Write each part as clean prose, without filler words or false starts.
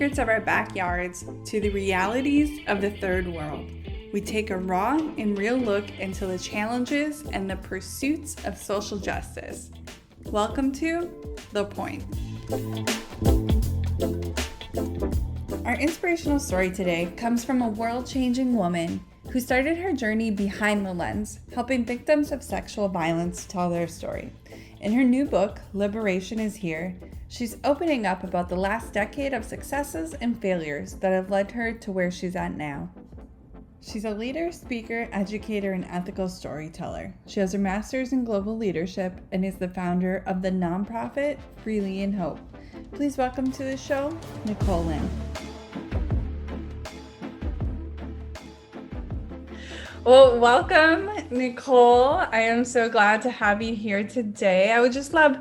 secrets of our backyards to the realities of the third world. We take a raw and real look into the challenges and the pursuits of social justice. Welcome to The Point. Our inspirational story today comes from a world-changing woman who started her journey behind the lens, helping victims of sexual violence tell their story. In her new book, Liberation is Here, she's opening up about the last decade of successes and failures that have led her to where she's at now. She's a leader, speaker, educator, and ethical storyteller. She has her master's in global leadership and is the founder of the nonprofit Freely in Hope. Please welcome to the show, Nikole Lim. Well, welcome, Nikole. I am so glad to have you here today. I would just love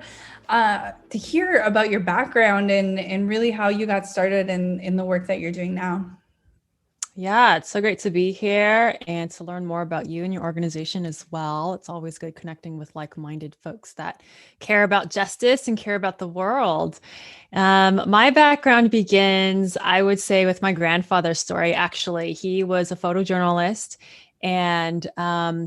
to hear about your background and really how you got started in the work that you're doing now. Yeah, it's so great to be here and to learn more about you and your organization as well. It's always good connecting with like-minded folks that care about justice and care about the world. My background begins, I would say, with my grandfather's story. Actually, he was a photojournalist. And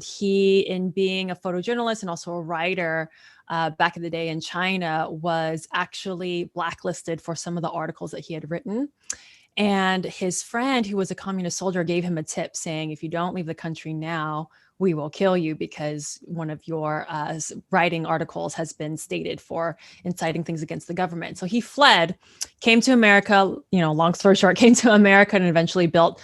he, in being a photojournalist and also a writer back in the day in China, was actually blacklisted for some of the articles that he had written. And his friend, who was a communist soldier, gave him a tip saying, if you don't leave the country now, we will kill you because one of your writing articles has been stated for inciting things against the government. So he fled, came to America, long story short, came to America and eventually built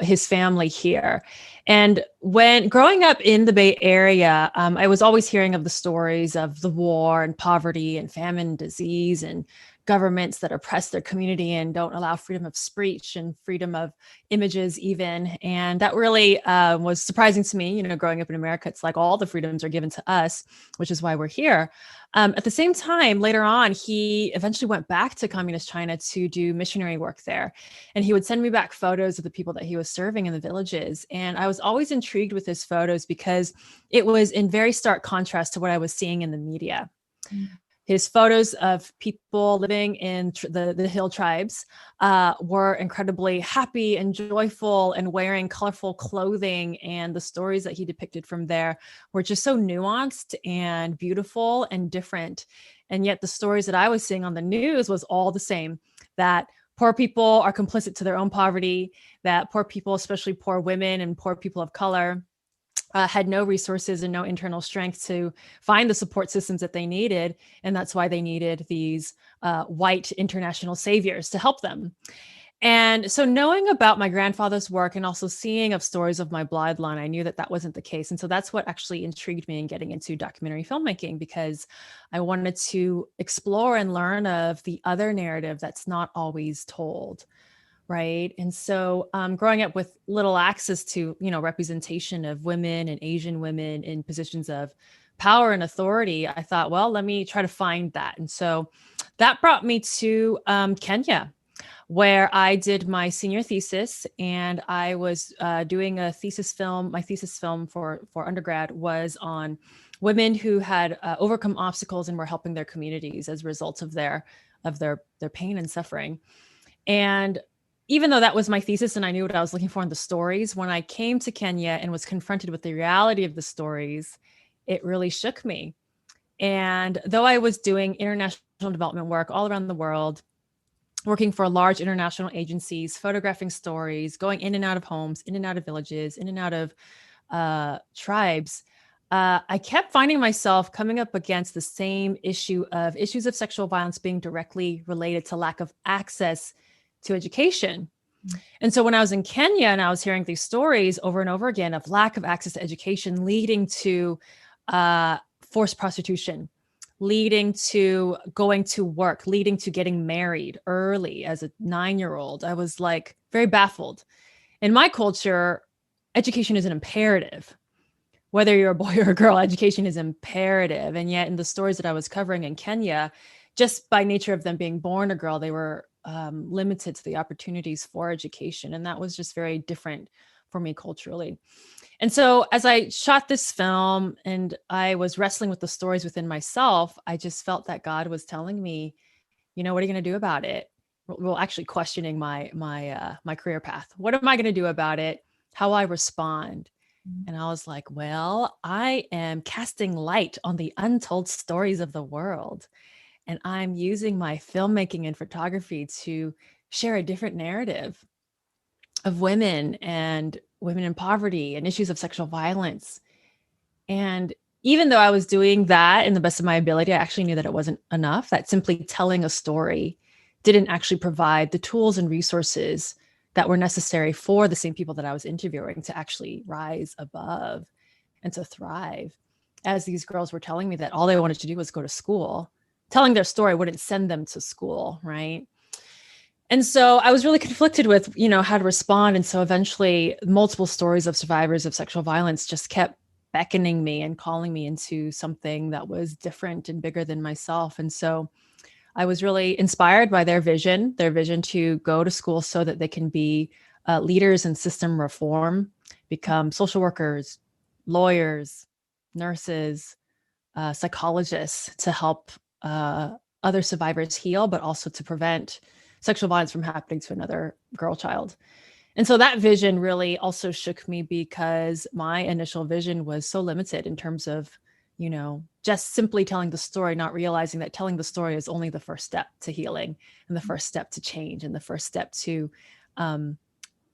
his family here. And when growing up in the Bay Area, I was always hearing of the stories of the war and poverty and famine and disease and governments that oppress their community and don't allow freedom of speech and freedom of images even. And that really was surprising to me. Growing up in America, it's like all the freedoms are given to us, which is why we're here. At the same time, later on, he eventually went back to communist China to do missionary work there. And he would send me back photos of the people that he was serving in the villages. And I was always intrigued with his photos because it was in very stark contrast to what I was seeing in the media. His photos of people living in the hill tribes were incredibly happy and joyful and wearing colorful clothing. And the stories that he depicted from there were just so nuanced and beautiful and different. And yet the stories that I was seeing on the news was all the same, that poor people are complicit to their own poverty, that poor people, especially poor women and poor people of color, had no resources and no internal strength to find the support systems that they needed. And that's why they needed these white international saviors to help them. And so knowing about my grandfather's work and also seeing of stories of my bloodline, I knew that that wasn't the case. And so that's what actually intrigued me in getting into documentary filmmaking, because I wanted to explore and learn of the other narrative that's not always told. Right. And so growing up with little access to, representation of women and Asian women in positions of power and authority, I thought, well, let me try to find that. And so that brought me to Kenya, where I did my senior thesis, and I was doing a thesis film. My thesis film for undergrad was on women who had overcome obstacles and were helping their communities as a result of their pain and suffering. And even though that was my thesis and I knew what I was looking for in the stories, when I came to Kenya and was confronted with the reality of the stories, it really shook me. And though I was doing international development work all around the world, working for large international agencies, photographing stories, going in and out of homes, in and out of villages, in and out of tribes, I kept finding myself coming up against the same issues of sexual violence being directly related to lack of access to education. And so when I was in Kenya and I was hearing these stories over and over again of lack of access to education leading to forced prostitution, leading to going to work, leading to getting married early as a 9-year-old, I was like very baffled. In my culture, education is an imperative. Whether you're a boy or a girl, education is imperative. And yet in the stories that I was covering in Kenya, just by nature of them being born a girl, they were limited to the opportunities for education. And that was just very different for me culturally. And so as I shot this film and I was wrestling with the stories within myself, I just felt that God was telling me, what are you going to do about it? well, actually questioning my career path. What am I going to do about it? How I respond? And I was like, well, I am casting light on the untold stories of the world. And I'm using my filmmaking and photography to share a different narrative of women and women in poverty and issues of sexual violence. And even though I was doing that in the best of my ability, I actually knew that it wasn't enough, that simply telling a story didn't actually provide the tools and resources that were necessary for the same people that I was interviewing to actually rise above and to thrive. As these girls were telling me that all they wanted to do was go to school, telling their story wouldn't send them to school, right? And so I was really conflicted with, how to respond. And so eventually multiple stories of survivors of sexual violence just kept beckoning me and calling me into something that was different and bigger than myself. And so I was really inspired by their vision to go to school so that they can be leaders in system reform, become social workers, lawyers, nurses, psychologists to help other survivors heal, but also to prevent sexual violence from happening to another girl child. And so that vision really also shook me because my initial vision was so limited in terms of, just simply telling the story, not realizing that telling the story is only the first step to healing and the first step to change and the first step to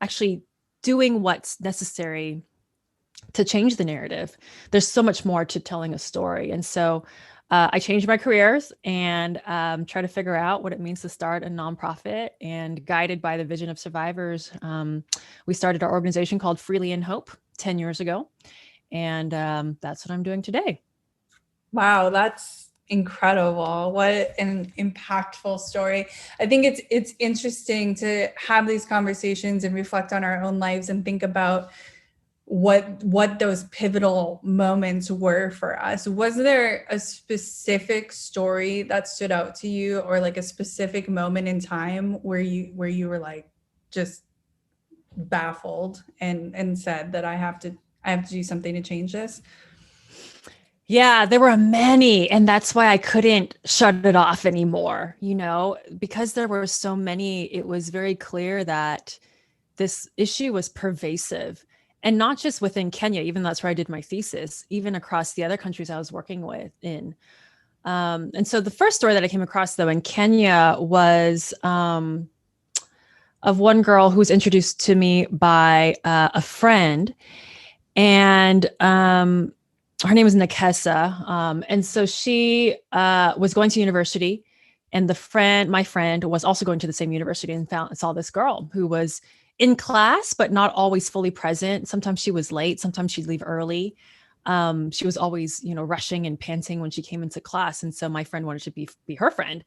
actually doing what's necessary to change the narrative. There's so much more to telling a story. And so I changed my careers and try to figure out what it means to start a nonprofit. And guided by the vision of survivors, we started our organization called Freely in Hope 10 years ago. And that's what I'm doing today. Wow, that's incredible. What an impactful story. I think it's interesting to have these conversations and reflect on our own lives and think about what those pivotal moments were for us. Was there a specific story that stood out to you, or like a specific moment in time where you were like just baffled and said that I have to do something to change this? Yeah, there were many. And that's why I couldn't shut it off anymore, because there were so many. It was very clear that this issue was pervasive, and not just within Kenya, even though that's where I did my thesis, even across the other countries I was working with in. And so the first story that I came across, though, in Kenya was of one girl who was introduced to me by a friend. And her name was Nikesa. And so she was going to university, and my friend was also going to the same university, and saw this girl who was in class, but not always fully present. Sometimes she was late. Sometimes she'd leave early. She was always, rushing and panting when she came into class. And so my friend wanted to be her friend,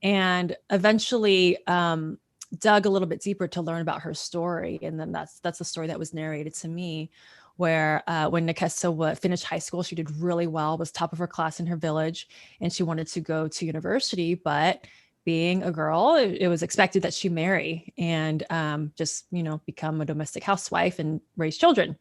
and eventually dug a little bit deeper to learn about her story. And then that's the story that was narrated to me, where when Nikesa finished high school, she did really well, was top of her class in her village, and she wanted to go to university. But being a girl, it was expected that she marry and just, become a domestic housewife and raise children.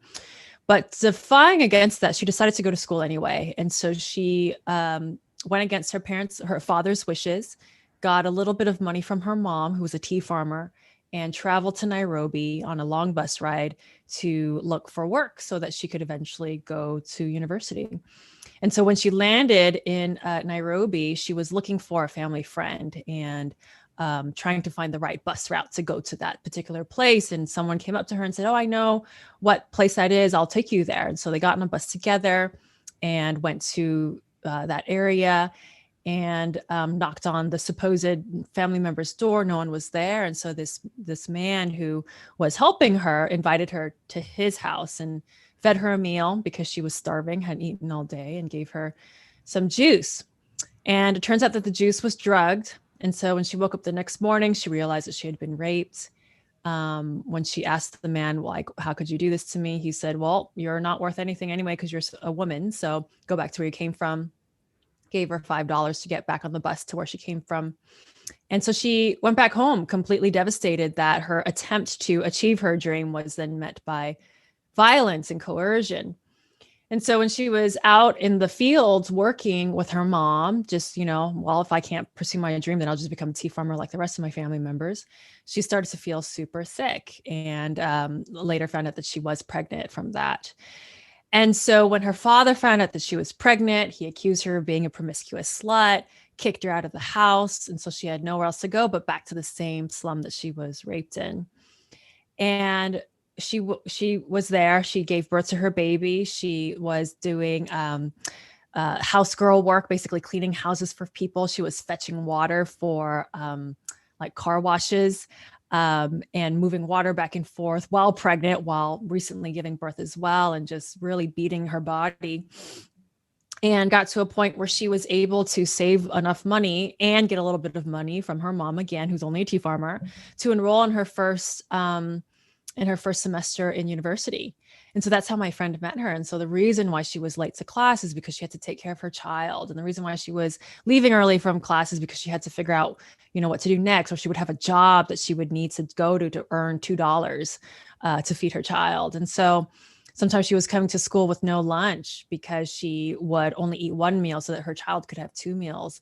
But defying against that, she decided to go to school anyway. And so she went against her father's wishes, got a little bit of money from her mom, who was a tea farmer, and traveled to Nairobi on a long bus ride to look for work so that she could eventually go to university. And so when she landed in Nairobi, she was looking for a family friend and trying to find the right bus route to go to that particular place. And someone came up to her and said, "Oh, I know what place that is. I'll take you there." And so they got on a bus together and went to that area and knocked on the supposed family member's door. No one was there. And so this man who was helping her invited her to his house and fed her a meal because she was starving, hadn't eaten all day, and gave her some juice. And it turns out that the juice was drugged. And so when she woke up the next morning, she realized that she had been raped. When she asked the man, like, "How could you do this to me?" He said, "Well, you're not worth anything anyway because you're a woman. So go back to where you came from." Gave her $5 to get back on the bus to where she came from. And so she went back home completely devastated that her attempt to achieve her dream was then met by violence and coercion. And so when she was out in the fields working with her mom, just, well, if I can't pursue my dream, then I'll just become a tea farmer like the rest of my family members. She started to feel super sick, and later found out that she was pregnant from that. And so when her father found out that she was pregnant, he accused her of being a promiscuous slut, kicked her out of the house. And so she had nowhere else to go but back to the same slum that she was raped in. And she was there. She gave birth to her baby. She was doing house girl work, basically cleaning houses for people. She was fetching water for like car washes, and moving water back and forth while pregnant, while recently giving birth as well, and just really beating her body. And got to a point where she was able to save enough money and get a little bit of money from her mom, again, who's only a tea farmer, to enroll in her first semester in university. And so that's how my friend met her. And so the reason why she was late to class is because she had to take care of her child. And the reason why she was leaving early from class is because she had to figure out, what to do next, or she would have a job that she would need to go to earn $2 to feed her child. And so sometimes she was coming to school with no lunch because she would only eat one meal so that her child could have two meals.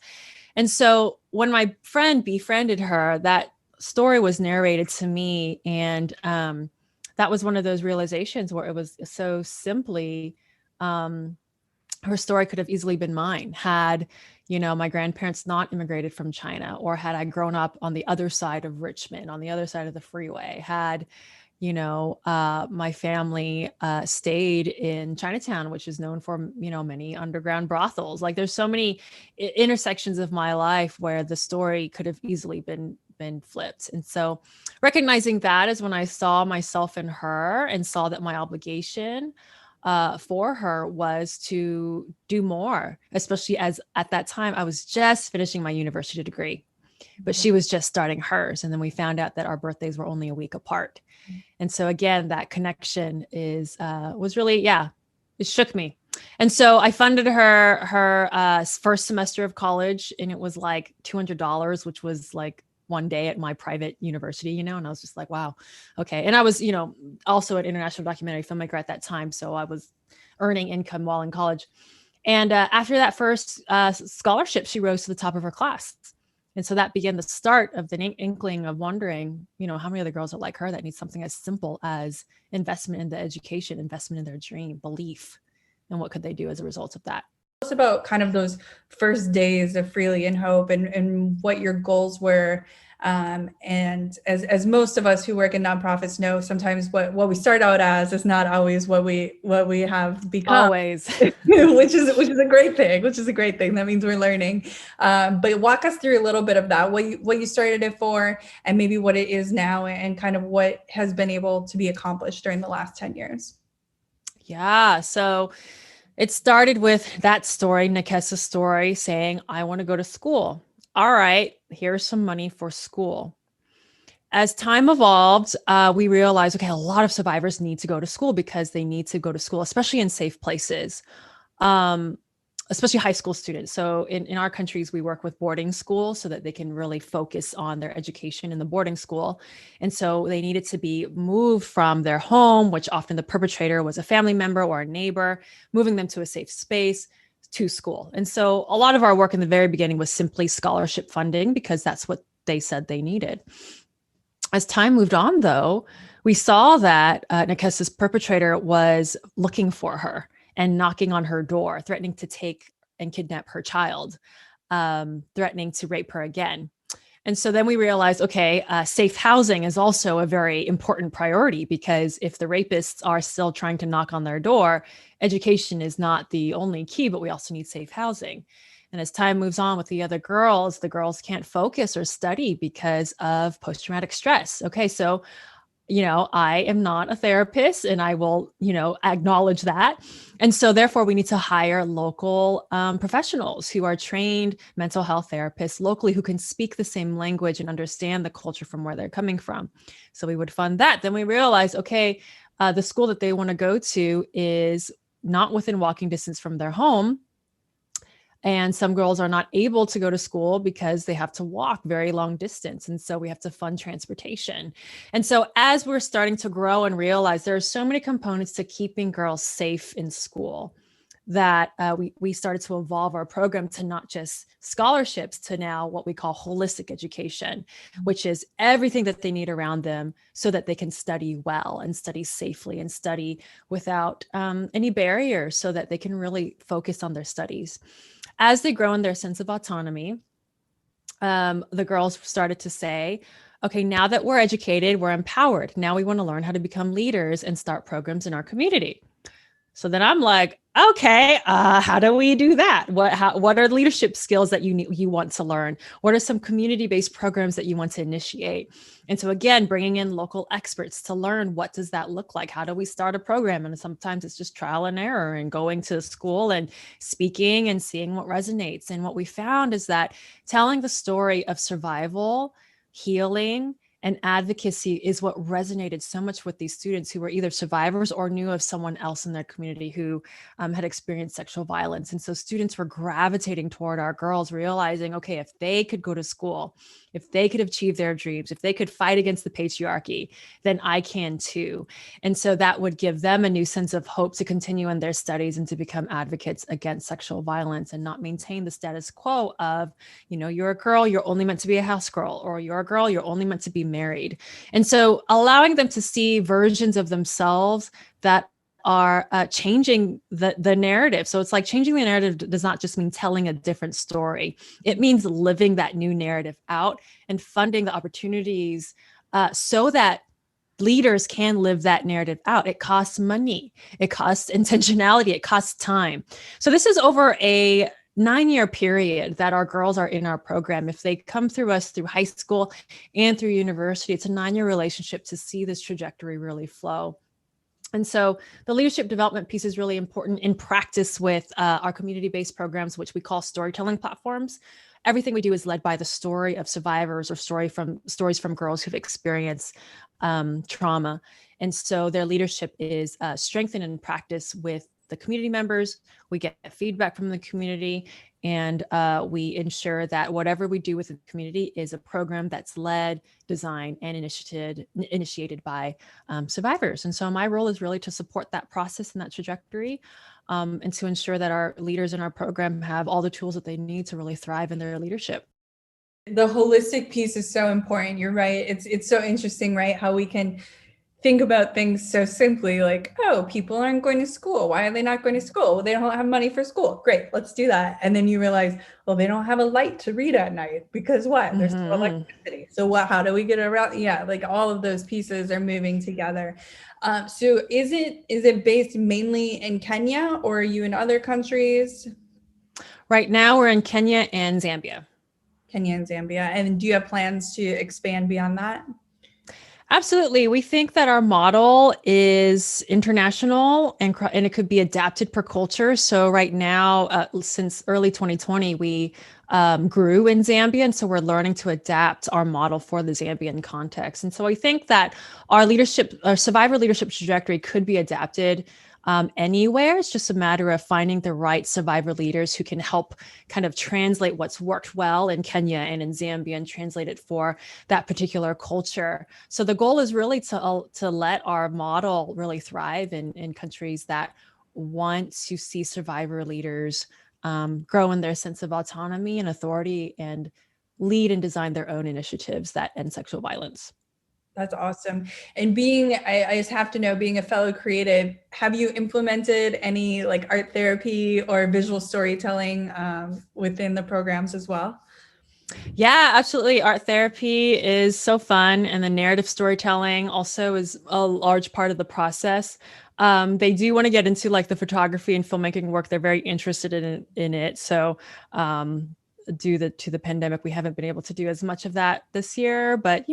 And so when my friend befriended her, that story was narrated to me. And that was one of those realizations where it was so simply, her story could have easily been mine had, my grandparents not immigrated from China, or had I grown up on the other side of Richmond, on the other side of the freeway, had, my family stayed in Chinatown, which is known for, many underground brothels. Like there's so many intersections of my life where the story could have easily been flipped. And so recognizing that is when I saw myself in her and saw that my obligation for her was to do more, especially as at that time I was just finishing my university degree, but she was just starting hers. And then we found out that our birthdays were only a week apart. And so again, that connection was really, it shook me. And so I funded her first semester of college, and it was like $200, which was like one day at my private university, and I was just like, wow, okay. And I was, also an international documentary filmmaker at that time. So I was earning income while in college. And after that first scholarship, she rose to the top of her class. And so that began the start of the inkling of wondering, how many other girls are like her that need something as simple as investment in the education, investment in their dream, belief, and what could they do as a result of that? Tell us about kind of those first days of Freely in Hope, and what your goals were. And as most of us who work in nonprofits know, sometimes what we start out as is not always what we have become. Always. which is a great thing. That means we're learning. But walk us through a little bit of that, what you started it for, and maybe what it is now, and kind of what has been able to be accomplished during the last 10 years. Yeah. So it started with that story, Nikesa's story, saying, I want to go to school. All right, here's some money for school. As time evolved, we realized, okay, a lot of survivors need to go to school because they need to go to school, especially in safe places, especially high school students. So in our countries, we work with boarding schools so that they can really focus on their education in the boarding school. And so they needed to be moved from their home, which often the perpetrator was a family member or a neighbor, moving them to a safe space, to school. And so a lot of our work in the very beginning was simply scholarship funding because that's what they said they needed. As time moved on, though, we saw that Nikesa's perpetrator was looking for her and knocking on her door, threatening to take and kidnap her child, threatening to rape her again. And so then we realized, okay, safe housing is also a very important priority, because if the rapists are still trying to knock on their door, education is not the only key, but we also need safe housing. And as time moves on with the other girls, the girls can't focus or study because of post-traumatic stress. Okay, so I am not a therapist, and I will, acknowledge that. And so therefore we need to hire local professionals who are trained mental health therapists locally, who can speak the same language and understand the culture from where they're coming from. So we would fund that. Then we realized, okay, the school that they want to go to is not within walking distance from their home. And some girls are not able to go to school because they have to walk very long distance. And so we have to fund transportation. And so as we're starting to grow and realize there are so many components to keeping girls safe in school, that we started to evolve our program to not just scholarships, to now what we call holistic education, which is everything that they need around them so that they can study well and study safely and study without any barriers, so that they can really focus on their studies. As they grow in their sense of autonomy, the girls started to say, okay, now that we're educated, we're empowered. Now we want to learn how to become leaders and start programs in our community. So then I'm like, okay, how do we do that? What are leadership skills that you want to learn? What are some community-based programs that you want to initiate? And so again, bringing in local experts to learn, what does that look like? How do we start a program? And sometimes it's just trial and error and going to school and speaking and seeing what resonates. And what we found is that telling the story of survival, healing, and advocacy is what resonated so much with these students who were either survivors or knew of someone else in their community who had experienced sexual violence. And so students were gravitating toward our girls, realizing, okay, if they could go to school, if they could achieve their dreams, if they could fight against the patriarchy, then I can too. And so that would give them a new sense of hope to continue in their studies and to become advocates against sexual violence, and not maintain the status quo of, you're a girl, you're only meant to be a house girl, or you're a girl, you're only meant to be married. And so allowing them to see versions of themselves that are changing the narrative. So it's like changing the narrative does not just mean telling a different story. It means living that new narrative out and funding the opportunities so that leaders can live that narrative out. It costs money. It costs intentionality. It costs time. So this is over a 9-year period that our girls are in our program. If they come through us through high school and through university, it's a 9-year relationship to see this trajectory really flow. And so the leadership development piece is really important in practice with our community-based programs, which we call storytelling platforms. Everything we do is led by the story of survivors or stories from girls who've experienced trauma. And so their leadership is strengthened in practice with the community members. We get feedback from the community, and we ensure that whatever we do with the community is a program that's led, designed, and initiated by survivors. And so my role is really to support that process and that trajectory, and to ensure that our leaders in our program have all the tools that they need to really thrive in their leadership. The holistic piece is so important. You're right. It's so interesting, right? How we can think about things so simply, like, oh, people aren't going to school. Why are they not going to school? Well, they don't have money for school. Great, let's do that. And then you realize, well, they don't have a light to read at night because what? There's no electricity. So how do we get around? Yeah, like all of those pieces are moving together. So is it based mainly in Kenya, or are you in other countries? Right now we're in Kenya and Zambia. Kenya and Zambia. And do you have plans to expand beyond that? Absolutely. We think that our model is international and it could be adapted per culture. So right now, since early 2020, we grew in Zambia. And so we're learning to adapt our model for the Zambian context. And so I think that our survivor leadership trajectory could be adapted anywhere. It's just a matter of finding the right survivor leaders who can help kind of translate what's worked well in Kenya and in Zambia and translate it for that particular culture. So the goal is really to let our model really thrive in countries that want to see survivor leaders grow in their sense of autonomy and authority and lead and design their own initiatives that end sexual violence. That's awesome. And I just have to know, being a fellow creative, have you implemented any like art therapy or visual storytelling within the programs as well? Yeah, absolutely. Art therapy is so fun. And the narrative storytelling also is a large part of the process. They do want to get into like the photography and filmmaking work. They're very interested in it. So due to the pandemic, we haven't been able to do as much of that this year. But,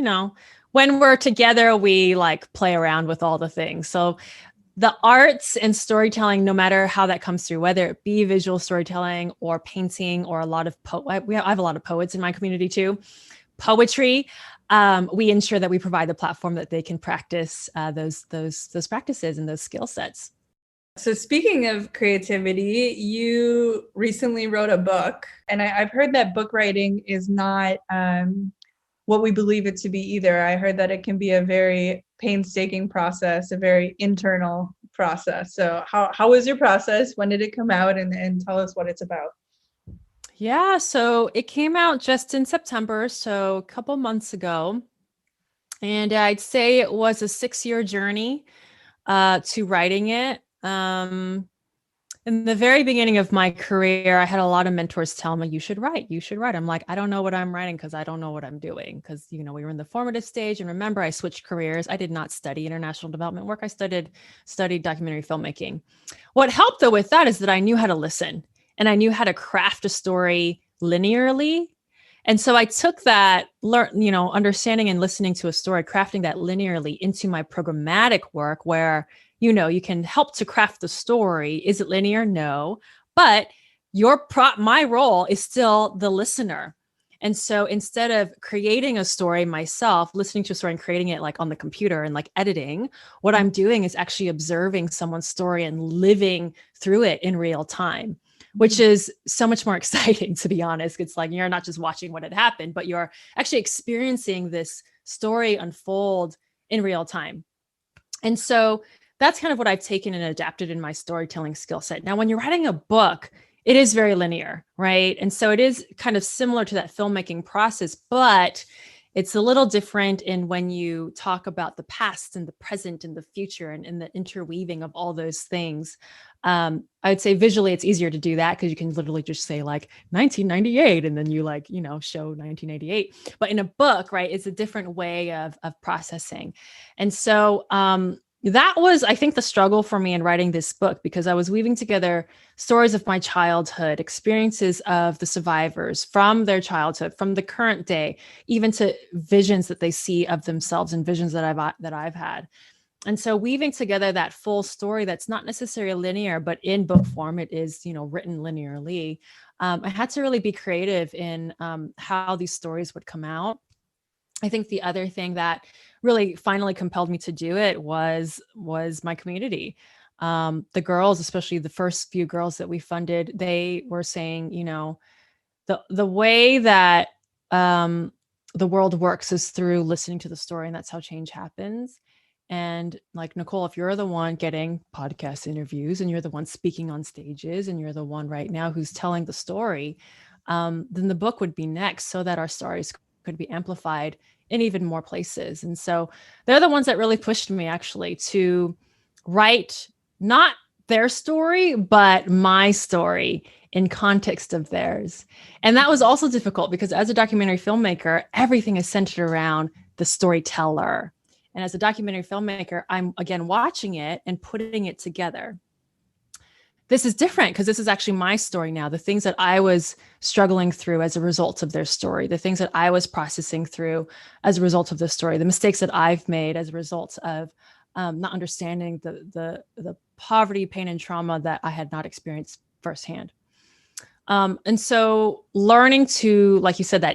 when we're together, we like play around with all the things. So the arts and storytelling, no matter how that comes through, whether it be visual storytelling or painting or a lot of I have a lot of poets in my community too, poetry. We ensure that we provide the platform that they can practice those practices and those skill sets. So speaking of creativity, you recently wrote a book, and I've heard that book writing is not what we believe it to be either. I heard that it can be a very painstaking process, a very internal process. So how was your process? When did it come out? And tell us what it's about. Yeah, so it came out just in September, so a couple months ago. And I'd say it was a 6-year journey to writing it. In the very beginning of my career, I had a lot of mentors tell me, you should write, you should write. I'm like, I don't know what I'm writing because I don't know what I'm doing. Because, we were in the formative stage. And remember, I switched careers. I did not study international development work. I studied documentary filmmaking. What helped though with that is that I knew how to listen and I knew how to craft a story linearly. And so I took that understanding and listening to a story, crafting that linearly into my programmatic work where you can help to craft the story. Is it linear? No. But my role is still the listener. And so instead of creating a story myself, listening to a story and creating it like on the computer and like editing, what I'm doing is actually observing someone's story and living through it in real time, which is so much more exciting, to be honest. It's like you're not just watching what had happened, but you're actually experiencing this story unfold in real time. And so that's kind of what I've taken and adapted in my storytelling skill set. Now, when you're writing a book, it is very linear, right? And so it is kind of similar to that filmmaking process, but it's a little different in when you talk about the past and the present and the future and the interweaving of all those things. I'd say visually it's easier to do that because you can literally just say like 1998 and then you show 1988. But in a book, right, it's a different way of processing. And so that was, I think, the struggle for me in writing this book, because I was weaving together stories of my childhood, experiences of the survivors from their childhood, from the current day, even to visions that they see of themselves and visions that I've had. And so weaving together that full story that's not necessarily linear, but in book form, it is, written linearly. I had to really be creative in how these stories would come out. I think the other thing that really finally compelled me to do it was my community. The girls, especially the first few girls that we funded, they were saying, the way that the world works is through listening to the story, and that's how change happens. And like, Nikole, if you're the one getting podcast interviews and you're the one speaking on stages and you're the one right now who's telling the story, then the book would be next so that our stories could be amplified in even more places. And so they're the ones that really pushed me actually to write not their story, but my story in context of theirs. And that was also difficult because as a documentary filmmaker, everything is centered around the storyteller. And as a documentary filmmaker, I'm again watching it and putting it together. This is different because this is actually my story now. The things that I was struggling through as a result of their story, the things that I was processing through as a result of this story, the mistakes that I've made as a result of not understanding the poverty, pain, and trauma that I had not experienced firsthand. And so learning to, like you said, that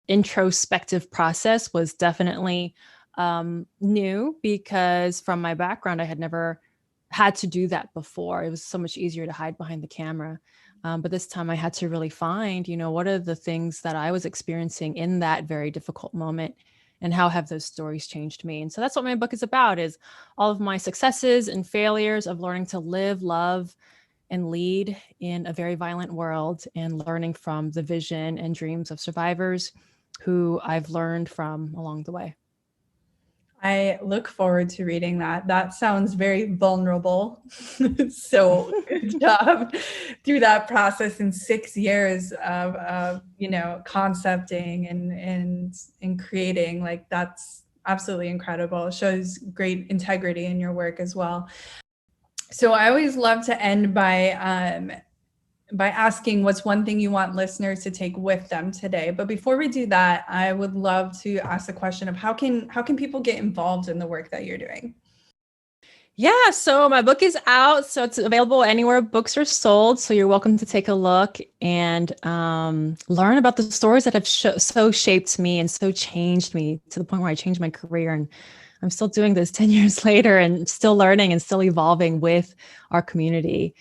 introspective process was definitely new, because from my background, I had never had to do that before. It was so much easier to hide behind the camera. But this time I had to really find, what are the things that I was experiencing in that very difficult moment, and how have those stories changed me? And so that's what my book is about, is all of my successes and failures of learning to live, love, and lead in a very violent world, and learning from the vision and dreams of survivors who I've learned from along the way. I look forward to reading that. That sounds very vulnerable. So good job through that process in 6 years of concepting and creating. Like, that's absolutely incredible. It shows great integrity in your work as well. So I always love to end by asking what's one thing you want listeners to take with them today. But before we do that, I would love to ask the question of how can people get involved in the work that you're doing? Yeah, so my book is out, so it's available anywhere books are sold. So you're welcome to take a look and learn about the stories that have so shaped me and so changed me to the point where I changed my career. And I'm still doing this 10 years later and still learning and still evolving with our community.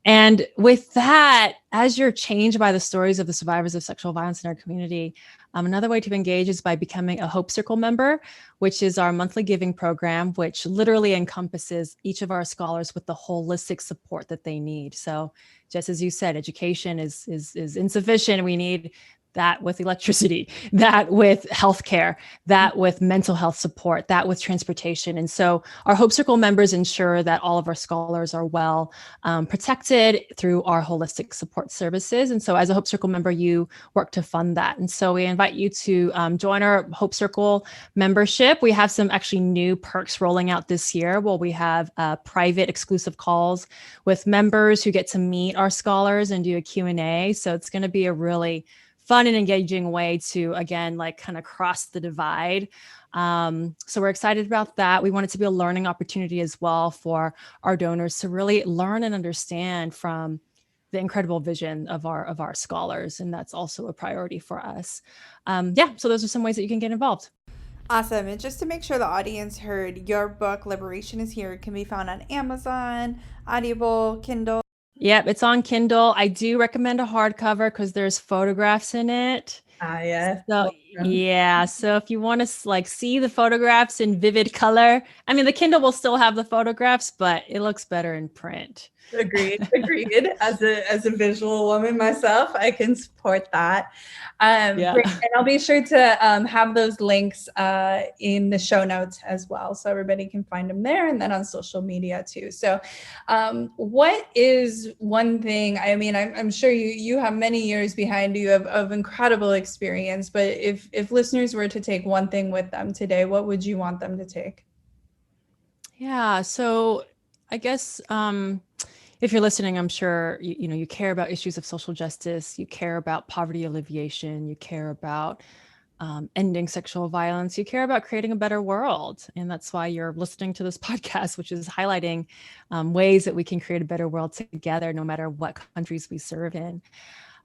And with that, as you're changed by the stories of the survivors of sexual violence in our community, another way to engage is by becoming a Hope Circle member, which is our monthly giving program, which literally encompasses each of our scholars with the holistic support that they need. So just as you said, education is insufficient. We need that with electricity, that with healthcare, that with mental health support, that with transportation. And so our Hope Circle members ensure that all of our scholars are well protected through our holistic support services. And so as a Hope Circle member, you work to fund that. And so we invite you to join our Hope Circle membership. We have some actually new perks rolling out this year. Well, we have private exclusive calls with members who get to meet our scholars and do a Q&A. So it's going to be a really fun and engaging way to, again, like kind of cross the divide. So we're excited about that. We want it to be a learning opportunity as well for our donors to really learn and understand from the incredible vision of our scholars. And that's also a priority for us. So those are some ways that you can get involved. Awesome. And just to make sure the audience heard, your book, Liberation is Here, can be found on Amazon, Audible, Kindle. Yep, it's on Kindle. I do recommend a hardcover because there's photographs in it. Yeah. So yeah, so if you want to like see the photographs in vivid color, I mean, the Kindle will still have the photographs, but it looks better in print. Agreed. As a visual woman myself, I can support that. Great. And I'll be sure to have those links in the show notes as well, so everybody can find them there, and then on social media too. So what is one thing, I mean, I'm sure you have many years behind you of incredible experience, but if listeners were to take one thing with them today, what would you want them to take? Yeah, so I guess if you're listening, I'm sure you care about issues of social justice, you care about poverty alleviation, you care about ending sexual violence, you care about creating a better world. And that's why you're listening to this podcast, which is highlighting ways that we can create a better world together, no matter what countries we serve in.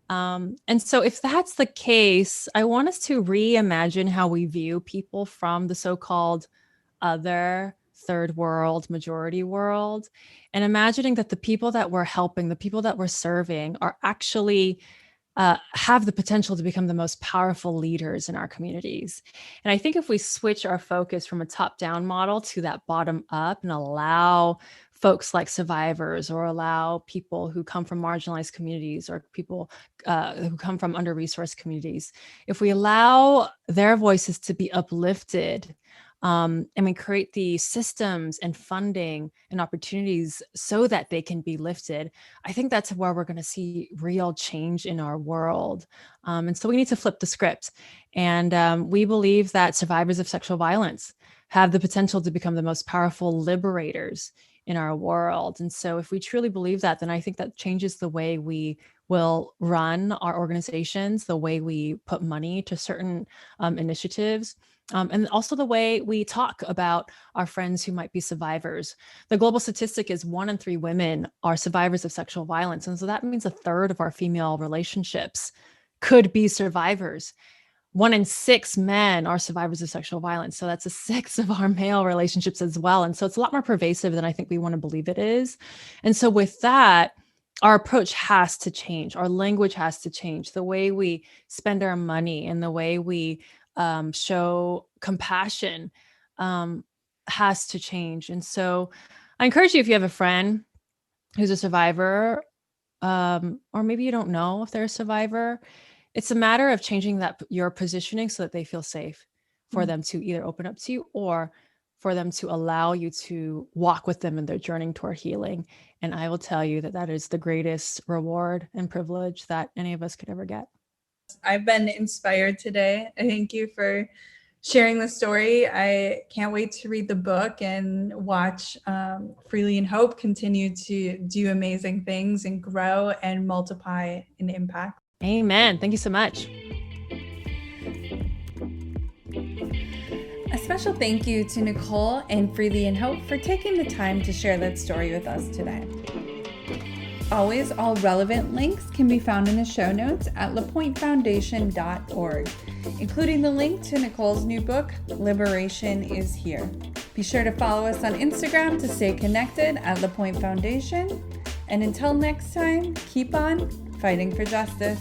And so if that's the case, I want us to reimagine how we view people from the so-called other third world, majority world, and imagining that the people that we're helping, the people that we're serving are actually have the potential to become the most powerful leaders in our communities. And I think if we switch our focus from a top-down model to that bottom-up and allow folks like survivors, or allow people who come from marginalized communities, or people who come from under-resourced communities, if we allow their voices to be uplifted, and we create the systems and funding and opportunities so that they can be lifted, I think that's where we're going to see real change in our world. And so we need to flip the script. And we believe that survivors of sexual violence have the potential to become the most powerful liberators in our world. And so if we truly believe that, then I think that changes the way we will run our organizations, the way we put money to certain initiatives, and also the way we talk about our friends who might be survivors. The global statistic is 1 in 3 women are survivors of sexual violence. And so that means 1/3 of our female relationships could be survivors. 1 in 6 men are survivors of sexual violence. So that's 1/6 of our male relationships as well. And so it's a lot more pervasive than I think we want to believe it is. And so with that, our approach has to change. Our language has to change. The way we spend our money and the way we show compassion has to change. And so I encourage you, if you have a friend who's a survivor, or maybe you don't know if they're a survivor, it's a matter of changing your positioning so that they feel safe for them to either open up to you, or for them to allow you to walk with them in their journey toward healing. And I will tell you that that is the greatest reward and privilege that any of us could ever get. I've been inspired today. I thank you for sharing the story. I can't wait to read the book and watch Freely in Hope continue to do amazing things and grow and multiply in impact. Amen. Thank you so much. A special thank you to Nikole and Freely in Hope for taking the time to share that story with us today. Always, all relevant links can be found in the show notes at lapointefoundation.org, including the link to Nikole's new book, Liberation is Here. Be sure to follow us on Instagram to stay connected at La Pointe Foundation. And until next time, keep on fighting for justice.